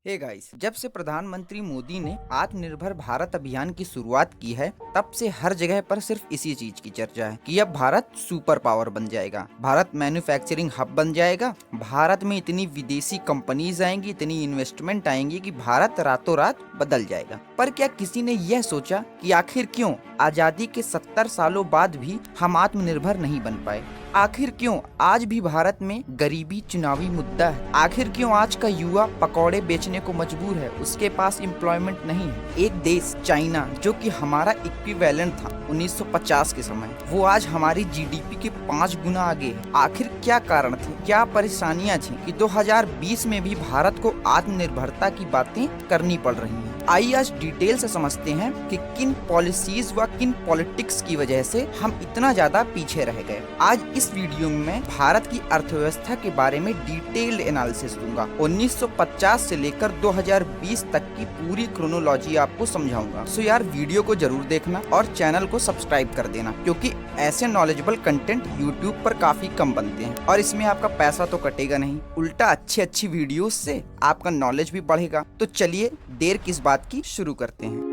Hey guys, जब से प्रधानमंत्री मोदी ने आत्मनिर्भर भारत अभियान की शुरुआत की है, तब से हर जगह पर सिर्फ इसी चीज की चर्चा है कि अब भारत सुपर पावर बन जाएगा, भारत मैन्युफैक्चरिंग हब बन जाएगा, भारत में इतनी विदेशी कंपनीज आएंगी, इतनी इन्वेस्टमेंट आएंगी कि भारत रातों रात बदल जाएगा। पर क्या किसी ने यह सोचा कि आखिर क्यों आजादी के 70 सालों बाद भी हम आत्मनिर्भर नहीं बन पाए? आखिर क्यों आज भी भारत में गरीबी चुनावी मुद्दा है? आखिर क्यों आज का युवा पकौड़े बेचने को मजबूर है, उसके पास एम्प्लॉयमेंट नहीं है? एक देश चाइना, जो कि हमारा इक्विवेलेंट था 1950 के समय, वो आज हमारी जीडीपी के 5 गुना आगे है। आखिर क्या कारण थे, क्या परेशानियां थी कि 2020 में भी भारत को आत्मनिर्भरता की बातें करनी पड़ रही हैं? आइए आज डिटेल से समझते हैं कि किन पॉलिसीज व किन पॉलिटिक्स की वजह से हम इतना ज्यादा पीछे रह गए। आज इस वीडियो में मैं भारत की अर्थव्यवस्था के बारे में डिटेल्ड एनालिसिस दूंगा। 1950 से लेकर 2020 तक की पूरी क्रोनोलॉजी आपको समझाऊंगा। सो यार, वीडियो को जरूर देखना और चैनल को सब्सक्राइब कर देना, क्योंकि ऐसे नॉलेजेबल कंटेंट यूट्यूब पर काफी कम बनते हैं और इसमें आपका पैसा तो कटेगा नहीं, उल्टा अच्छी वीडियोस से आपका नॉलेज भी बढ़ेगा। तो चलिए देर किस बात की, शुरू करते हैं।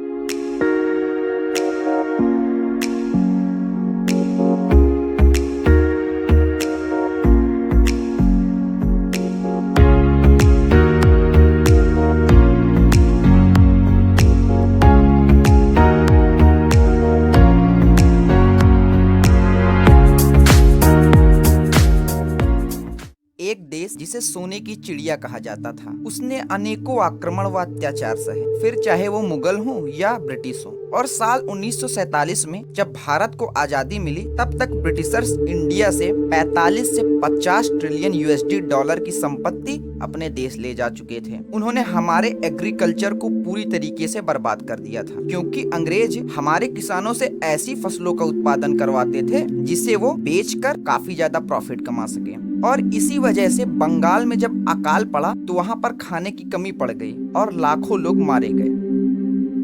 एक देश जिसे सोने की चिड़िया कहा जाता था, उसने अनेकों आक्रमण व अत्याचार सहे, फिर चाहे वो मुगल हो या ब्रिटिश हो। और साल 1947 में जब भारत को आजादी मिली, तब तक ब्रिटिशर्स इंडिया से 45 से 50 ट्रिलियन यूएसडी डॉलर की संपत्ति अपने देश ले जा चुके थे। उन्होंने हमारे एग्रीकल्चर को पूरी तरीके से बर्बाद कर दिया था, क्योंकि अंग्रेज हमारे किसानों से ऐसी फसलों का उत्पादन करवाते थे जिसे वो बेचकर काफी ज्यादा प्रॉफिट कमा सके। और इसी वजह से बंगाल में जब अकाल पड़ा तो वहां पर खाने की कमी पड़ गई और लाखों लोग मारे गए।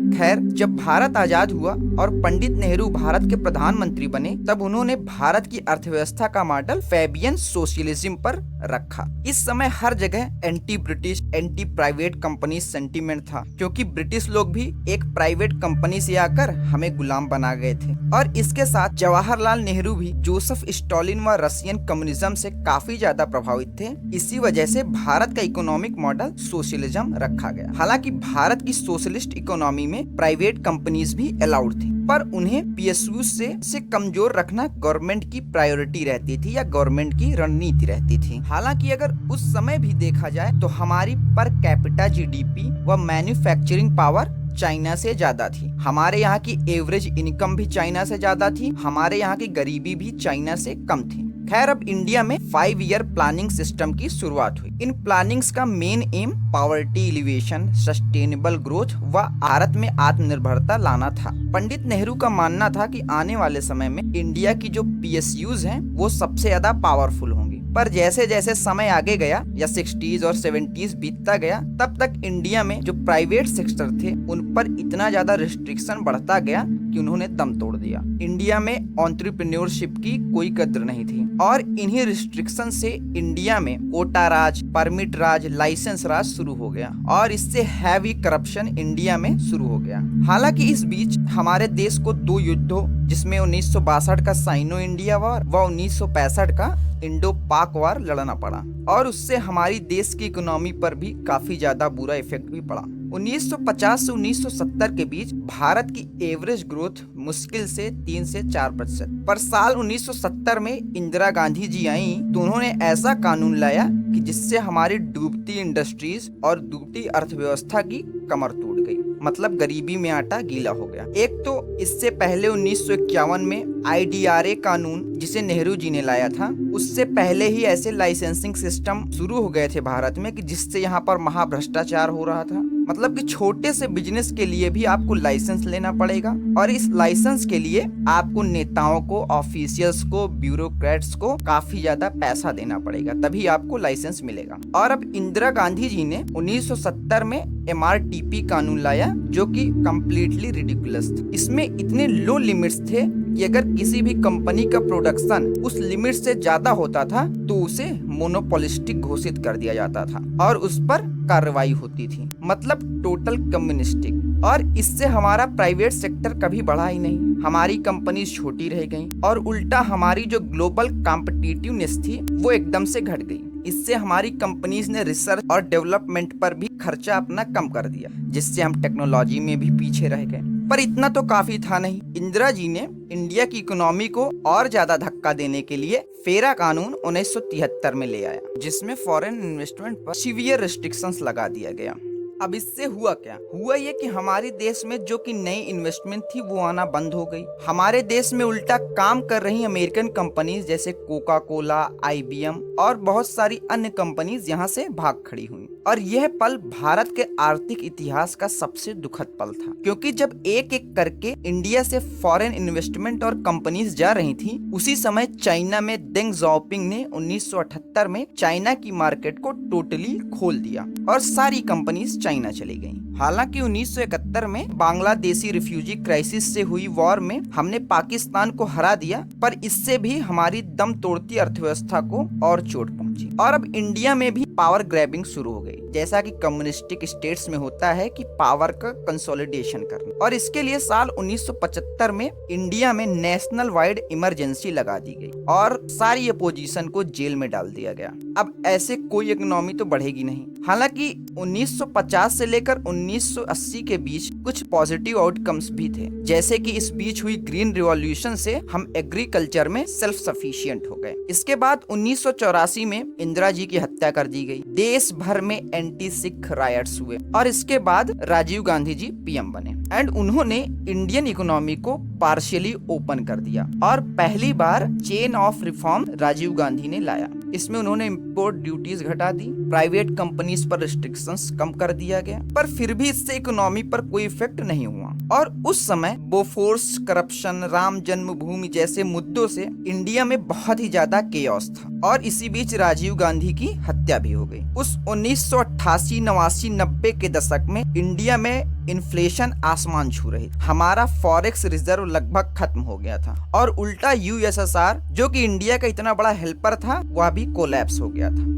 खैर, जब भारत आजाद हुआ और पंडित नेहरू भारत के प्रधानमंत्री बने, तब उन्होंने भारत की अर्थव्यवस्था का मॉडल फैबियन सोशलिज्म पर रखा। इस समय हर जगह anti British, anti private company sentiment था, क्योंकि ब्रिटिश लोग भी एक प्राइवेट कंपनी से आकर हमें गुलाम बना गए थे। और इसके साथ जवाहरलाल नेहरू भी जोसेफ स्टालिन व रशियन कम्युनिज्म से काफी ज्यादा प्रभावित थे। इसी वजह से भारत का इकोनॉमिक मॉडल सोशलिज्म रखा गया। हालांकि भारत की सोशलिस्ट इकोनॉमी में प्राइवेट कंपनीज भी अलाउड थी, पर उन्हें पीएसयू से कमजोर रखना गवर्नमेंट की प्रायोरिटी रहती थी या गवर्नमेंट की रणनीति रहती थी। हालांकि अगर उस समय भी देखा जाए तो हमारी पर कैपिटा जीडीपी व मैन्युफैक्चरिंग पावर चाइना से ज्यादा थी। हमारे यहाँ की एवरेज इनकम भी चाइना से ज्यादा थी, हमारे यहाँ की गरीबी भी चाइना से कम थी। खैर, अब इंडिया में 5 ईयर प्लानिंग सिस्टम की शुरुआत हुई। इन प्लानिंग्स का main M poverty alleviation, sustainable growth व भारत में आत्मनिर्भरता लाना था। पंडित नेहरू का मानना था कि आने वाले समय में इंडिया की जो पीएसयूज हैं वो सबसे ज्यादा पावरफुल होंगी। पर जैसे जैसे समय आगे गया या 60s और 70s बीतता गया, तब तक इंडिया में जो प्राइवेट सेक्टर थे उन पर इतना ज्यादा रिस्ट्रिक्शन बढ़ता गया कि उन्होंने दम तोड़ दिया। इंडिया में एंटरप्रेन्योरशिप की कोई कद्र नहीं थी और इन्हीं रिस्ट्रिक्शन से इंडिया में कोटा राज, परमिट राज, लाइसेंस राज शुरू हो गया और इससे हैवी करप्शन इंडिया में शुरू हो गया। हालांकि इस बीच हमारे देश को 2 युद्धों, जिसमें 1962 का साइनो इंडिया वॉर व 1965 का इंडो पाक वार लड़ना पड़ा और उससे हमारी देश की इकोनॉमी पर भी काफी ज्यादा बुरा इफेक्ट भी पड़ा। 1950 से 1970 के बीच भारत की एवरेज ग्रोथ मुश्किल से 3 से 4%। पर साल 1970 में इंदिरा गांधी जी आई तो उन्होंने ऐसा कानून लाया कि जिससे हमारी डूबती इंडस्ट्रीज और डूबती अर्थव्यवस्था की कमर टूट गई। मतलब गरीबी में आटा गीला हो गया। एक तो इससे पहले 1951 में IDRA कानून, जिसे नेहरू जी ने लाया था, उससे पहले ही ऐसे लाइसेंसिंग सिस्टम शुरू हो गए थे भारत में कि जिससे यहाँ पर महाभ्रष्टाचार हो रहा था। मतलब कि छोटे से बिजनेस के लिए भी आपको लाइसेंस लेना पड़ेगा और इस लाइसेंस के लिए आपको नेताओं को, ऑफिशियल्स को, ब्यूरोक्रेट्स को काफी ज्यादा पैसा देना पड़ेगा, तभी आपको लाइसेंस मिलेगा। और अब इंदिरा गांधी जी ने 1970 में MRTP कानून लाया, जो कि कम्प्लीटली रिडिकुलस था। इसमें इतने लो लिमिट्स थे कि अगर किसी भी कंपनी का प्रोडक्शन उस लिमिट से ज्यादा होता था तो उसे मोनोपोलिस्टिक घोषित कर दिया जाता था और उस पर कार्रवाई होती थी, मतलब टोटल कम्युनिस्टिक। और इससे हमारा प्राइवेट सेक्टर कभी बढ़ा ही नहीं, हमारी कंपनीज छोटी रह गईं और उल्टा हमारी जो ग्लोबल कॉम्पिटिटिवनेस थी वो एकदम से घट गई। इससे हमारी कंपनीज ने रिसर्च और डेवलपमेंट पर भी खर्चा अपना कम कर दिया, जिससे हम टेक्नोलॉजी में भी पीछे रह गए। पर इतना तो काफी था नहीं। इंदिरा जी ने इंडिया की इकोनॉमी को और ज्यादा धक्का देने के लिए फेरा कानून 1973 में ले आया, जिसमें फॉरेन इन्वेस्टमेंट पर सीवियर रिस्ट्रिक्शंस लगा दिया गया। अब इससे हुआ क्या? हुआ ये कि हमारे देश में जो कि नई इन्वेस्टमेंट थी वो आना बंद हो गई। हमारे देश में उल्टा काम कर रही अमेरिकन कंपनीज जैसे कोका कोला, IBM और बहुत सारी अन्य कंपनीज यहाँ से भाग खड़ी हुई। और यह पल भारत के आर्थिक इतिहास का सबसे दुखद पल था, क्योंकि जब एक एक करके इंडिया से फॉरेन इन्वेस्टमेंट और कंपनीज जा रही थी, उसी समय चाइना में देंग ज़ाओपिंग ने 1978 में चाइना की मार्केट को टोटली खोल दिया और सारी कंपनीज चाइना चली गईं। हालांकि 1971 में बांग्लादेशी रिफ्यूजी क्राइसिस से हुई वॉर में हमने पाकिस्तान को हरा दिया, पर इससे भी हमारी दम तोड़ती अर्थव्यवस्था को और चोट पहुंची। और अब इंडिया में भी पावर ग्रैबिंग शुरू हो गई, जैसा कि कम्युनिस्टिक स्टेट्स में होता है कि पावर का कंसोलिडेशन करना। और इसके लिए साल 1975 में इंडिया में नेशनल वाइड इमरजेंसी लगा दी गई और सारी अपोजिशन को जेल में डाल दिया गया। अब ऐसे कोई इकोनॉमी तो बढ़ेगी नहीं। हालांकि 1950 से लेकर 1980 के बीच कुछ पॉजिटिव आउटकम्स भी थे, जैसे कि इस बीच हुई ग्रीन रिवॉल्यूशन से हम एग्रीकल्चर में सेल्फ सफिशिएंट हो गए। इसके बाद 1984 में इंदिरा जी की हत्या कर दी गई, देश भर में एंटी सिख रायट्स हुए और इसके बाद राजीव गांधी जी PM बने एंड उन्होंने इंडियन इकोनॉमी को पार्शियली ओपन कर दिया और पहली बार chain of reform Rajiv Gandhi ने लाया। इसमें उन्होंने इंपोर्ट ड्यूटीज घटा दी, प्राइवेट कंपनीज पर रिस्ट्रिक्शंस कम कर दिया गया, पर फिर भी इससे इकोनॉमी पर कोई इफेक्ट नहीं हुआ। और उस समय बोफोर्स, करप्शन, राम जन्मभूमि जैसे मुद्दों से इंडिया में बहुत ही ज्यादा केओस था और इसी बीच राजीव गांधी की हत्या भी हो गई। उस 1988, 89, 90 के दशक में इंडिया में इन्फ्लेशन आसमान छू रही, हमारा फॉरेक्स रिजर्व लगभग खत्म हो गया था और उल्टा USSR जो कि इंडिया का इतना बड़ा हेल्पर था वह भी कोलैप्स हो गया था।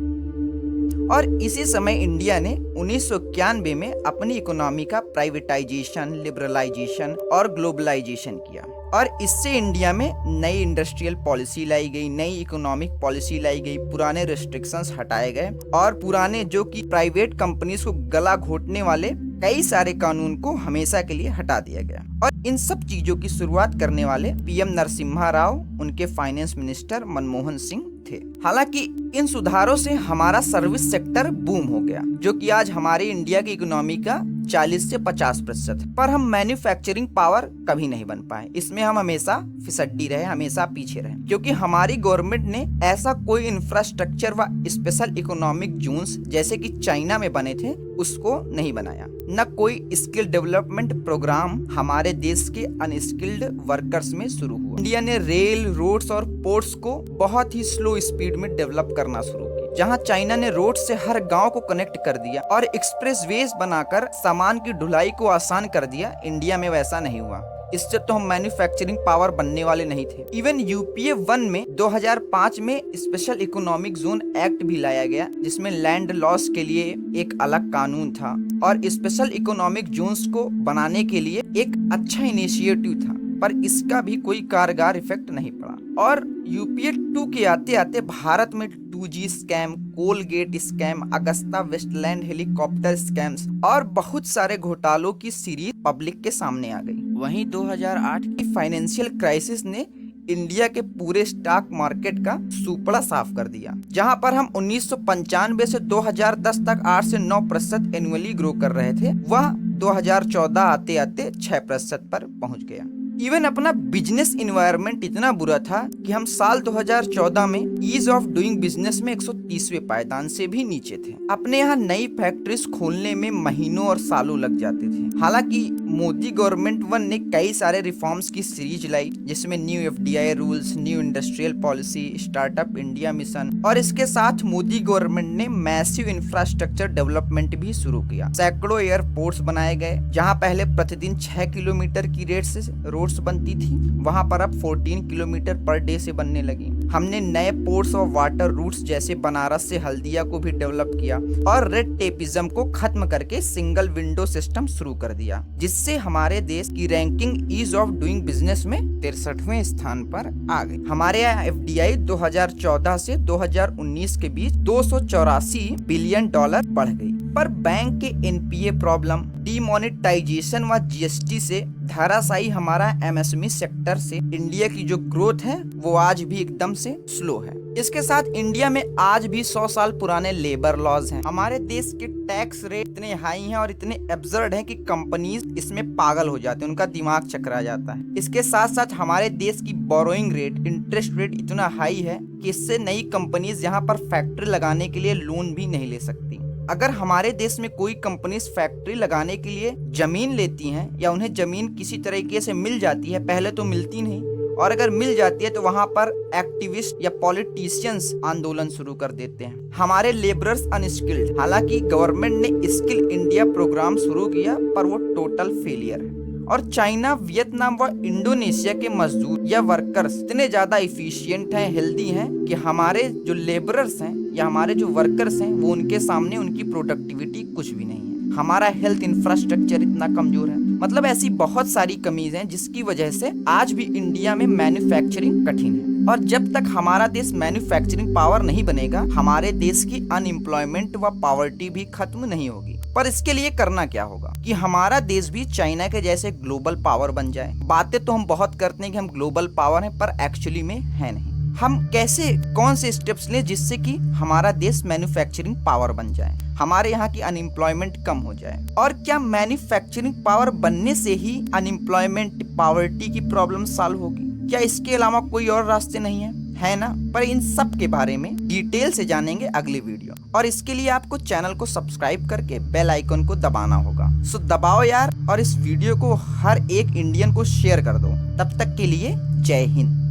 और इसी समय इंडिया ने 1991 में अपनी इकोनॉमी का प्राइवेटाइजेशन, लिबरलाइजेशन और ग्लोबलाइजेशन किया और इससे इंडिया में नई इंडस्ट्रियल पॉलिसी लाई गई, नई इकोनॉमिक पॉलिसी लाई गई, पुराने रेस्ट्रिक्शंस हटाए गए और पुराने जो कि प्राइवेट कंपनीज को गला घोटने वाले कई सारे कानून को हमेशा के लिए हटा दिया गया। और इन सब चीजों की शुरुआत करने वाले PM नरसिम्हा राव, उनके फाइनेंस मिनिस्टर मनमोहन सिंह थे। हालांकि इन सुधारों से हमारा सर्विस सेक्टर बूम हो गया, जो कि आज हमारे इंडिया की इकोनॉमी का 40 से 50%, पर हम मैन्युफैक्चरिंग पावर कभी नहीं बन पाए। इसमें हम हमेशा फिसड्डी रहे, हमेशा पीछे रहे, क्योंकि हमारी गवर्नमेंट ने ऐसा कोई इंफ्रास्ट्रक्चर व स्पेशल इकोनॉमिक जोन्स जैसे कि चाइना में बने थे उसको नहीं बनाया, न कोई स्किल डेवलपमेंट प्रोग्राम हमारे देश के अनस्किल्ड वर्कर्स में शुरू हुआ। इंडिया ने रेल, रोड्स और पोर्ट्स को बहुत ही स्लो स्पीड में डेवलप करना शुरू किया। जहां चाइना ने रोड से हर गांव को कनेक्ट कर दिया और एक्सप्रेसवेज बनाकर सामान की ढुलाई को आसान कर दिया, इंडिया में वैसा नहीं हुआ। इससे तो हम मैन्युफैक्चरिंग पावर बनने वाले नहीं थे। इवन UPA 1 में 2005 में स्पेशल इकोनॉमिक जोन एक्ट भी लाया गया, जिसमें लैंड लॉस के लिए एक अलग कानून था और स्पेशल इकोनॉमिक जोन्स को बनाने के लिए एक अच्छा इनिशिएटिव था, पर इसका भी कोई कारगर इफेक्ट नहीं पड़ा। और UPA 2 के आते आते भारत में 2G scam, Colgate scam, Agusta Westland helicopter scams और बहुत सारे घोटालों की सीरीज पब्लिक के सामने आ गई। वहीं 2008 की फाइनेंशियल क्राइसिस ने इंडिया के पूरे स्टॉक मार्केट का सुपड़ा साफ कर दिया, जहां पर हम 1995 से 2010 तक 8 से 9% एनुअली ग्रो कर रहे थे, वह 2014 आते आते 6% पर पहुंच गया। इवन अपना बिजनेस इन्वायरमेंट इतना बुरा था कि हम साल 2014 में ईज ऑफ डूइंग बिजनेस में 130वें पायदान से भी नीचे थे। अपने यहाँ नई फैक्ट्रीज खोलने में महीनों और सालों लग जाते थे। हालांकि मोदी गवर्नमेंट 1 ने कई सारे रिफॉर्म्स की सीरीज लाई, जिसमें new FDI rules, new industrial policy, startup India mission और इसके साथ मोदी गवर्नमेंट ने मैसिव इंफ्रास्ट्रक्चर डेवलपमेंट भी शुरू किया। सैकड़ों एयरपोर्ट्स बनाए गए, जहाँ पहले प्रतिदिन 6 किलोमीटर की रेट से रोड बनती थी, वहां पर अब 14 किलोमीटर पर डे से बनने लगी। हमने नए पोर्ट्स और वाटर रूट्स जैसे बनारस से हल्दिया को भी डेवलप किया और रेड टेपिज्म को खत्म करके सिंगल विंडो सिस्टम शुरू कर दिया, जिससे हमारे देश की ranking ease of doing business में 63वें स्थान पर आ गई। हमारे यहाँ FDI 2014 से 2019 के बीच 284 बिलियन डॉलर बढ़ गई। पर बैंक के NPA प्रॉब्लम, डीमोनेटाइजेशन व GST से धराशायी हमारा MSME सेक्टर से इंडिया की जो ग्रोथ है वो आज भी एकदम से स्लो है। इसके साथ इंडिया में आज भी 100 साल पुराने लेबर लॉज हैं। हमारे देश के टैक्स रेट इतने हाई हैं और इतने एब्सर्ड हैं कि कंपनीज इसमें पागल हो जाते हैं, उनका दिमाग चकरा जाता है। इसके साथ साथ हमारे देश की बोरोइंग रेट, इंटरेस्ट रेट इतना हाई है कि इससे नई कंपनीज यहाँ पर फैक्ट्री लगाने के लिए लोन भी नहीं ले सकती। अगर हमारे देश में कोई कंपनीज फैक्ट्री लगाने के लिए जमीन लेती हैं या उन्हें जमीन किसी तरीके से मिल जाती है, पहले तो मिलती नहीं, और अगर मिल जाती है तो वहां पर एक्टिविस्ट या पॉलिटिशियंस आंदोलन शुरू कर देते हैं। हमारे लेबरर्स अनस्किल्ड, हालांकि गवर्नमेंट ने स्किल इंडिया प्रोग्राम शुरू किया पर वो टोटल फेलियर है। और चाइना, वियतनाम व इंडोनेशिया के मजदूर या वर्कर्स इतने ज्यादा इफिशियंट हैं, हेल्दी हैं कि हमारे जो लेबरर्स हैं या हमारे जो वर्कर्स हैं वो उनके सामने उनकी प्रोडक्टिविटी कुछ भी नहीं है। हमारा हेल्थ इंफ्रास्ट्रक्चर इतना कमजोर है। मतलब ऐसी बहुत सारी कमीज हैं जिसकी वजह से आज भी इंडिया में मैन्युफैक्चरिंग कठिन है। और जब तक हमारा देश मैन्युफैक्चरिंग पावर नहीं बनेगा, हमारे देश की अनएम्प्लॉयमेंट व पॉवर्टी भी खत्म नहीं होगी। पर इसके लिए करना क्या होगा कि हमारा देश भी चाइना के जैसे ग्लोबल पावर बन जाए। बातें तो हम बहुत करते हैं कि हम ग्लोबल पावर हैं, पर एक्चुअली में है नहीं। हम कैसे, कौन से स्टेप्स लें जिससे कि हमारा देश मैन्युफैक्चरिंग पावर बन जाए, हमारे यहाँ की अनएम्प्लॉयमेंट कम हो जाए। और क्या मैन्युफैक्चरिंग पावर बनने से ही अनएम्प्लॉयमेंट, पॉवर्टी की प्रॉब्लम सॉल्व होगी? क्या इसके अलावा कोई और रास्ते नहीं है ना? पर इन सब के बारे में डिटेल से जानेंगे अगले वीडियो, और इसके लिए आपको चैनल को सब्सक्राइब करके बेल आइकन को दबाना होगा। सो दबाओ यार, और इस वीडियो को हर एक इंडियन को शेयर कर दो। तब तक के लिए जय हिंद।